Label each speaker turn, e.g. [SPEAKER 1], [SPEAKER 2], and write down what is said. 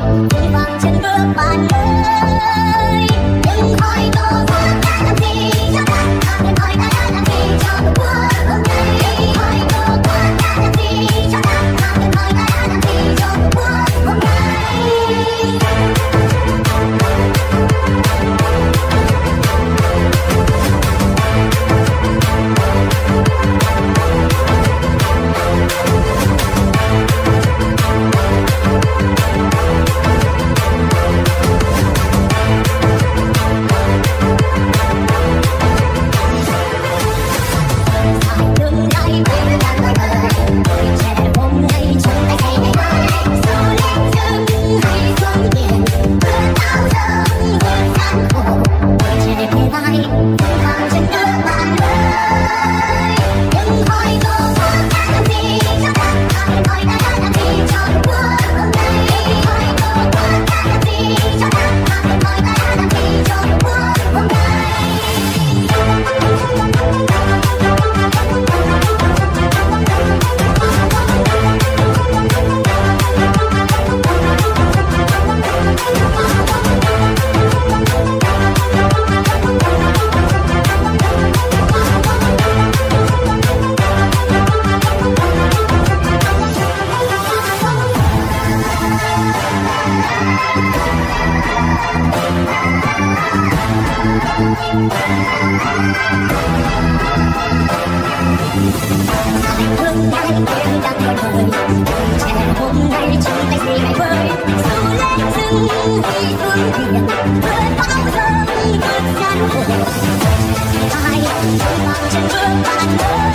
[SPEAKER 1] vững vàng chân bước bạn ơi. Đừng hỏi tôi đã làm gì cho ta, đừng hỏi ta đã làm gì cho cuộc vui hôm nay. Đừng hỏi tôi đã làm gì cho ta, đừng hỏi ta đã làm gì cho cuộc vui hôm nay. Ai vững vàng chân bước bạn ơi.